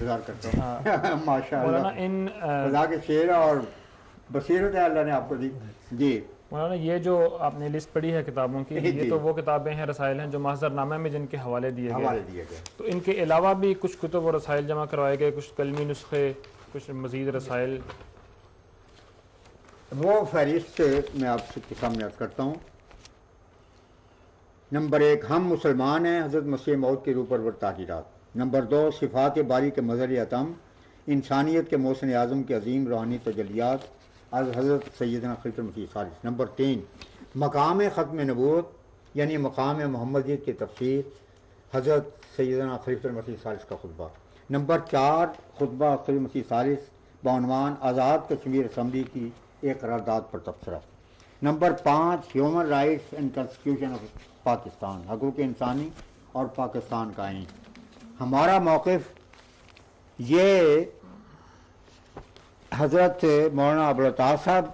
انتظار کرتا ہوں. ماشاء اللہ خدا کے شعر اور بصیرت ہے اللہ نے آپ کو دی. جی مولانا یہ جو آپ نے لسٹ پڑھی ہے کتابوں کی، یہ تو وہ کتابیں ہیں، رسائل ہیں جو محضر نامہ میں جن کے حوالے دیے گئے. تو ان کے علاوہ بھی کچھ کتب و رسائل جمع کروائے گئے، کچھ کلمی نسخے، کچھ مزید رسائل؟ وہ فہرست میں آپ کے سامنے عرض کرتا ہوں. نمبر 1 ہم مسلمان ہیں، حضرت مسیح موعود کے روح پرور تحریرات. نمبر 2 صفات باری کے مظہر اتم، انسانیت کے محسن اعظم کے عظیم روحانی تجلیات از حضرت سیدنا خلیفۃ المسیح الثالث. نمبر 3 مقام ختم نبوت یعنی مقام محمدیت کی تفسیر، حضرت سیدنا خلیفۃ المسیح الثالث کا خطبہ. نمبر 4 خطبہ خلیفۃ المسیح الثالث بعنوان آزاد کشمیر اسمبلی کی ایک قرارداد پر تبصرہ. Number 5 human rights and constitution of Pakistan, حقوق انسانی اور پاکستان کا آئین. ہمارا موقف یہ حضرت مولانا ابوالعطا صاحب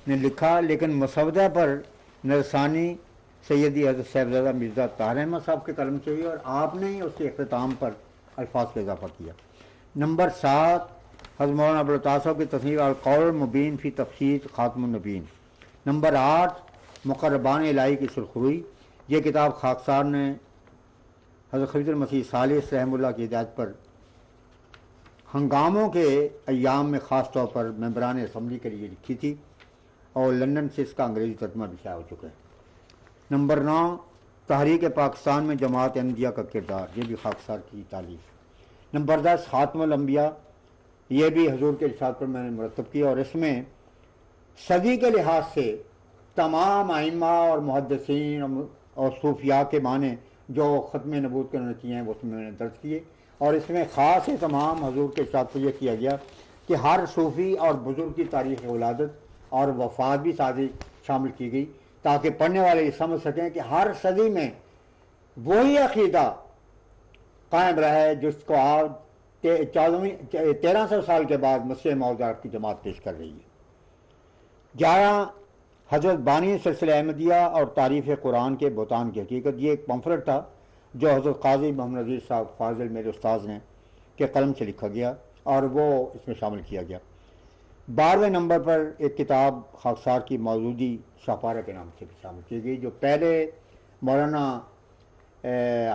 نے لکھا، لیکن مسودہ پر نرثانی سیدی حضرت صاحبزادہ مرزا طاہر احمد صاحب کے قلم سے ہوئی اور آپ نے ہی اس کے اختتام پر الفاظ کا اضافہ کیا. نمبر 7 حضرت مولانا ابوالعطا صاحب کی تصنیف القول المبین فی تفسیر خاتم النبیین. نمبر 8 مقربان الہی کی سرخروئی، یہ کتاب خاکسار نے حضرت خلیفۃ المسیح الثالث رحمہ اللہ کی ہدایت پر ہنگاموں کے ایام میں خاص طور پر ممبران اسمبلی کے لیے لکھی تھی اور لندن سے اس کا انگریزی ترجمہ بھی شائع ہو چکا ہے. نمبر 9 تحریک پاکستان میں جماعت احمدیہ کا کردار، یہ بھی خاکسار کی تالیف. نمبر 10 خاتم الانبیاء، یہ بھی حضور کے ارشاد پر میں نے مرتب کیا اور اس میں صدی کے لحاظ سے تمام ائمہ اور محدثین اور صوفیاء کے معنی جو ختم نبوت کے انہوں نے کیے ہیں وہ اس میں نے درج کیے، اور اس میں خاص تمام حضور کے ارشاد پر یہ کیا گیا کہ ہر صوفی اور بزرگ کی تاریخ ولادت اور وفات بھی ساتھ شامل کی گئی تاکہ پڑھنے والے یہ سمجھ سکیں کہ ہر صدی میں وہی عقیدہ قائم رہا ہے جس کو آج 1300 سال کے بعد مسیح موعود کی جماعت پیش کر رہی ہے. 11 حضرت بانی سلسلہ احمدیہ اور تعریف قرآن کے بہتان کی حقیقت، یہ ایک پمفلٹ تھا جو حضرت قاضی محمد عزیز صاحب فاضل میرے استاذ نے کے قلم سے لکھا گیا اور وہ اس میں شامل کیا گیا. 12ویں نمبر پر ایک کتاب خاکسار کی موجودی شاہپارہ کے نام سے بھی شامل کی گئی، جو پہلے مولانا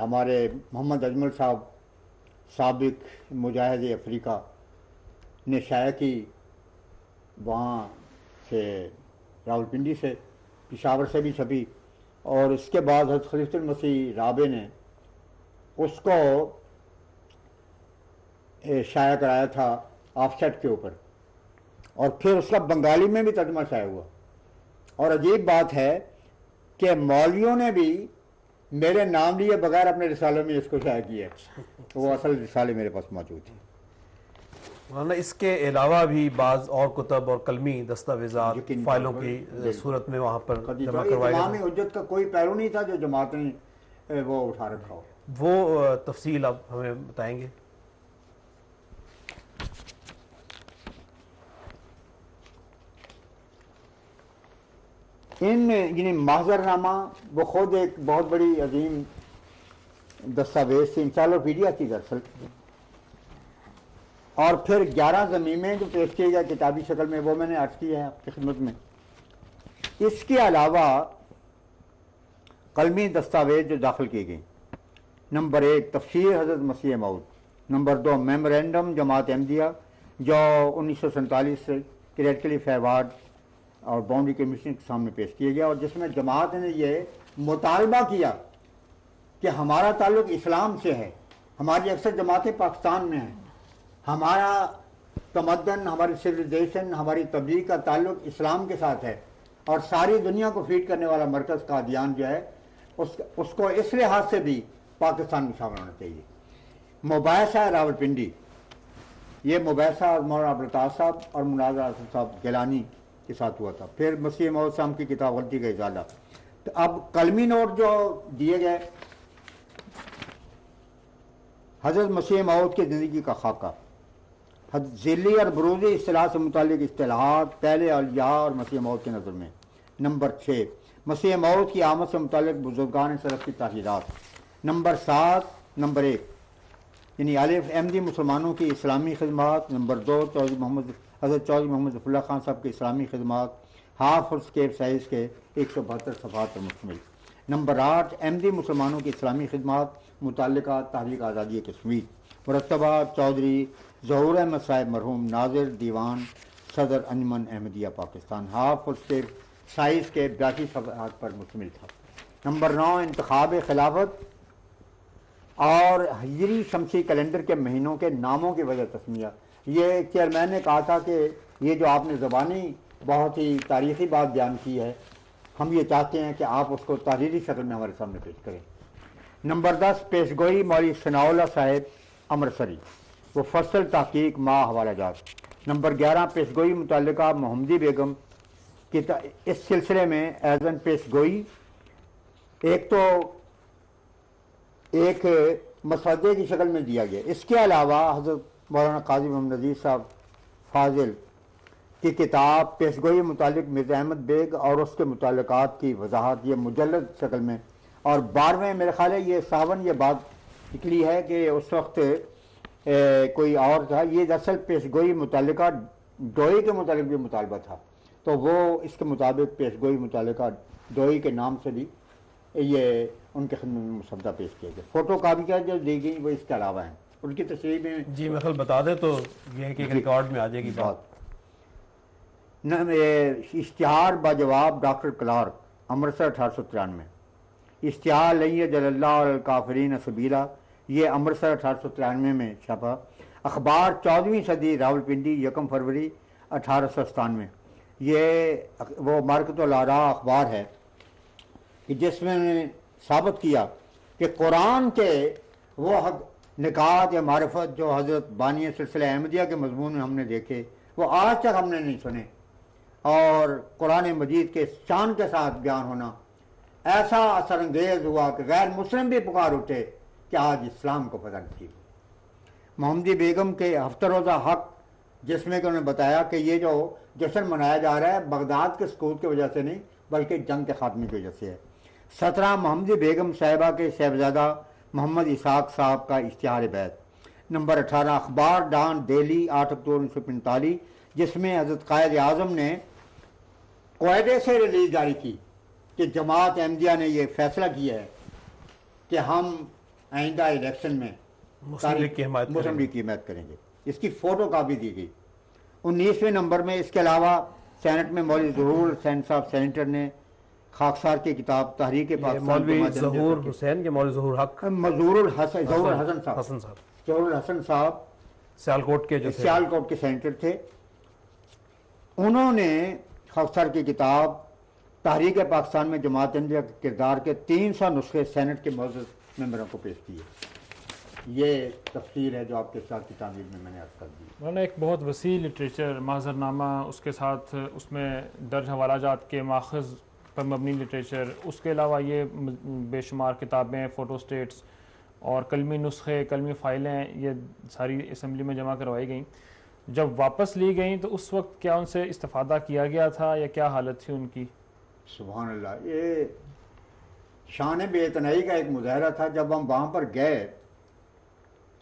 ہمارے محمد اجمل صاحب سابق مجاہد افریقہ نے شائع کی، وہاں سے راولپنڈی سے پشاور سے بھی چھپی، اور اس کے بعد حضرت خلیفۃ المسیح رابع نے اس کو شائع کرایا تھا آف سیٹ کے اوپر، اور پھر اس کا بنگالی میں بھی ترجمہ شائع ہوا. اور عجیب بات ہے کہ مولویوں نے بھی میرے نام لیے بغیر اپنے رسالے میں اس کو شائع کیا، وہ اصل رسالے میرے پاس موجود ہیں. مولانا اس کے علاوہ بھی بعض اور کتب اور کلمی دستاویزات فائلوں کی صورت میں وہاں پر جمع کروائے گئے. حجت کا کوئی پہلو نہیں تھا جو جماعت نے وہ اٹھا رکھا ہو. وہ تفصیل آپ ہمیں بتائیں گے؟ یعنی محضر نامہ وہ خود ایک بہت بڑی عظیم دستاویز تھی، انسائکلوپیڈیا تھی دراصل، اور پھر 11 ضمیمیں جو پیش کیے گئے کتابی شکل میں وہ میں نے عرض کی ہے آپ کی خدمت میں. اس کے علاوہ قلمی دستاویز جو داخل کیے گئے، نمبر 1 تفسیر حضرت مسیح موعود، نمبر 2 میمورینڈم جماعت احمدیہ جو 1947 سے کریٹیکلی فیوارڈ اور باؤنڈری کمیشن کے سامنے پیش کیا گیا، اور جس میں جماعت نے یہ مطالبہ کیا کہ ہمارا تعلق اسلام سے ہے، ہماری اکثر جماعتیں پاکستان میں ہیں، ہمارا تمدن، ہماری سویلائزیشن، ہماری تبلیغ کا تعلق اسلام کے ساتھ ہے، اور ساری دنیا کو فیڈ کرنے والا مرکز قادیان جو ہے اس کو اس لحاظ سے بھی پاکستان میں شامل ہونا چاہیے. مباحثہ راولپنڈی، یہ مباحثہ مولانا ابوالعطا صاحب اور مناظرہ صاحب گیلانی کے ساتھ ہوا تھا. پھر مسیح موعود صاحب کی کتاب غلطی کا ازالہ. تو اب قلمی نوٹ جو دیے گئے، حضرت مسیح موعود کی زندگی کا خاکہ، ذیلی اور بروزی اصطلاح سے متعلق اصطلاحات پہلے اولیاء اور مسیح موعود کی نظر میں. نمبر 6 مسیح موعود کی آمد سے متعلق بزرگان سلف کی تحریرات. نمبر 7 نمبر 1 یعنی الف احمدی مسلمانوں کی اسلامی خدمات، نمبر 2 حضرت چودھری محمد ظفر اللہ خان صاحب کی اسلامی خدمات، ہاف اور اسکیپ سائز کے 172 صفحات پر مشتمل، نمبر 8 احمدی مسلمانوں کی اسلامی خدمات متعلقہ تحریک آزادی کشمیر، مرتبہ چودھری ظہور احمد صاحب مرحوم ناظر دیوان صدر انجمن احمدیہ پاکستان، ہاف اور اسکیپ سائز کے 82 صفحات پر مشتمل تھا، نمبر 9 انتخاب خلافت اور ہجری شمسی کیلنڈر کے مہینوں کے ناموں کی وجہ تسمیہ۔ یہ چیئرمین نے کہا تھا کہ یہ جو آپ نے زبانی بہت ہی تاریخی بات بیان کی ہے، ہم یہ چاہتے ہیں کہ آپ اس کو تحریری شکل میں ہمارے سامنے پیش کریں۔ نمبر 10 پیشگوئی مولوی ثناء اللہ صاحب امرتسری، وہ فصل تحقیق ماہ حوالہ جات۔ نمبر 11 پیشگوئی متعلقہ محمدی بیگم کی اس سلسلے میں ایزن پیشگوئی ایک مسودے کی شکل میں دیا گیا۔ اس کے علاوہ حضرت مولانا قاضی محمد نذیر صاحب فاضل کی کتاب پیشگوئی متعلق مرزا احمد بیگ اور اس کے متعلقات کی وضاحت، یہ مجلد شکل میں، اور 12ویں میرے خیال ہے یہ 57 یہ بات نکلی ہے کہ اس وقت کوئی اور تھا، یہ دراصل پیشگوئی متعلقہ ڈوئی کے متعلق بھی مطالبہ تھا، تو وہ اس کے مطابق پیشگوئی متعلقہ ڈوئی کے نام سے بھی یہ ان کے خدمت میں مسودہ پیش کیا گیا۔ فوٹو کاپیاں جو دی گئی وہ اس کے علاوہ ہیں، ان کی تصریح میں جی میں بتا دیں تو یہ ہے کہ ریکارڈ میں آ جائے گی بات۔ اشتہار باجواب ڈاکٹر کلارک امرتسر 1893، اشتہار لئی جل اللہ اور الکافرین سبیلا، یہ امرتسر 1893 میں چھپا۔ اخبار 14ویں صدی راولپنڈی 1 فروری 1897، یہ وہ مارکت الآراء اخبار ہے کہ جس میں انہوں نے ثابت کیا کہ قرآن کے وہ نکات یا معرفت جو حضرت بانی سلسلہ احمدیہ کے مضمون میں ہم نے دیکھے وہ آج تک ہم نے نہیں سنے، اور قرآن مجید کے شان کے ساتھ بیان ہونا ایسا اثر انگیز ہوا کہ غیر مسلم بھی پکار اٹھے کہ آج اسلام کو پتہ نصیب۔ محمدی بیگم کے ہفتہ روزہ حق، جس میں کہ انہوں نے بتایا کہ یہ جو جشن منایا جا رہا ہے بغداد کے سقوط کی وجہ سے نہیں بلکہ جنگ کے خاتمے کی وجہ سے ہے۔ 17 محمدی بیگم صاحبہ کے صاحبزادہ محمد اسحاق صاحب کا اشتہار بیعت۔ نمبر 18 اخبار ڈان دہلی 8 اکتوبر 1945، جس میں حضرت قائد اعظم نے قاعدے سے ریلیز جاری کی کہ جماعت احمدیہ نے یہ فیصلہ کیا ہے کہ ہم آئندہ الیکشن میں مسلم لیگ کی حمایت کریں گے۔ اس کی فوٹو کاپی دی گئی 19ویں نمبر میں۔ اس کے علاوہ سینٹ میں مولوی ظہور حسین صاحب سینیٹر نے خاکسار کی کتاب تحریک پاکستان، مولوی ظہور حسین کے مولوی ظہور حق ظہور الحسن صاحب سیالکوٹ کے جو سیالکوٹ کے سینیٹر تھے، انہوں نے خاکسار کی کتاب تحریک پاکستان میں جماعت احمدیہ کے کردار کے 300 نسخے سینٹ کے معزز ممبروں کو پیش کیے۔ یہ تفصیل ہے جو آپ کے ساتھ کی تعمیل میں نے عرض کر دی۔ انہوں نے ایک بہت وسیع لٹریچر، محضر نامہ، اس کے ساتھ اس میں درج حوالہ جات کے ماخذ پر مبنی لٹریچر، اس کے علاوہ یہ بے شمار کتابیں، فوٹو سٹیٹس اور کلمی نسخے، کلمی فائلیں، یہ ساری اسمبلی میں جمع کروائی گئیں۔ جب واپس لی گئیں تو اس وقت کیا ان سے استفادہ کیا گیا تھا یا کیا حالت تھی ان کی؟ سبحان اللہ، یہ شان بے اتنائی کا ایک مظاہرہ تھا۔ جب ہم وہاں پر گئے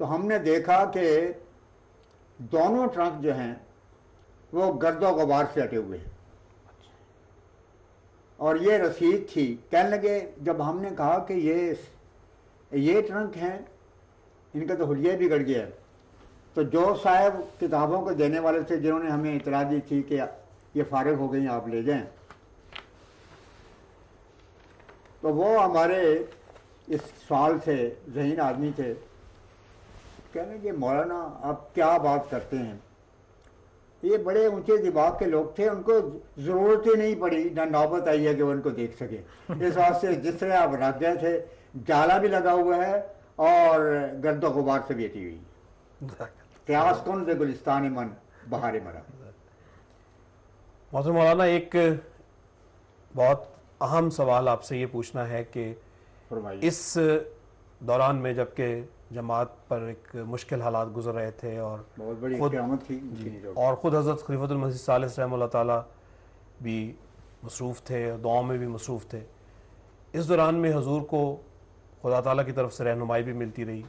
تو ہم نے دیکھا کہ دونوں ٹرنک جو ہیں وہ گرد و غبار سے ہٹے ہوئے ہیں، اور یہ رسید تھی۔ کہنے لگے جب ہم نے کہا کہ یہ ٹرنک ہیں، ان کا تو حلیہ بگڑ گیا ہے، تو جو صاحب کتابوں کو دینے والے تھے جنہوں نے ہمیں اطلاع دی تھی کہ یہ فارغ ہو گئی آپ لے جائیں، تو وہ ہمارے اس سوال سے ذہین آدمی تھے، کہنے کہ مولانا آپ کیا بات کرتے ہیں، یہ بڑے اونچے دماغ کے لوگ تھے، ان کو ضرورت ہی نہیں پڑی، نہ نوبت آئی ہے کہ وہ ان کو دیکھ سکے۔ اس واسطے جس طرح آپ رکھ گئے تھے، جالا بھی لگا ہوا ہے اور گرد و غبار سے بھی ہٹی ہوئی، قیاس کن سے گلستان من بہار مرا۔ محترم مولانا، ایک بہت اہم سوال آپ سے یہ پوچھنا ہے کہ اس دوران میں جبکہ جماعت پر ایک مشکل حالات گزر رہے تھے اور بہت بڑی قیامت تھی، اور خود حضرت خلیفۃ المسیح ثالث رحمہ اللہ تعالیٰ بھی مصروف تھے، دعاؤں میں بھی مصروف تھے، اس دوران میں حضور کو خدا تعالیٰ کی طرف سے رہنمائی بھی ملتی رہی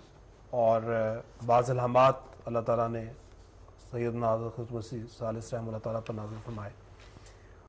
اور بعض الہامات اللہ تعالیٰ نے سیدنا حضرت مسیح ثالث رحمہ اللہ تعالیٰ پر نازل فرمائے.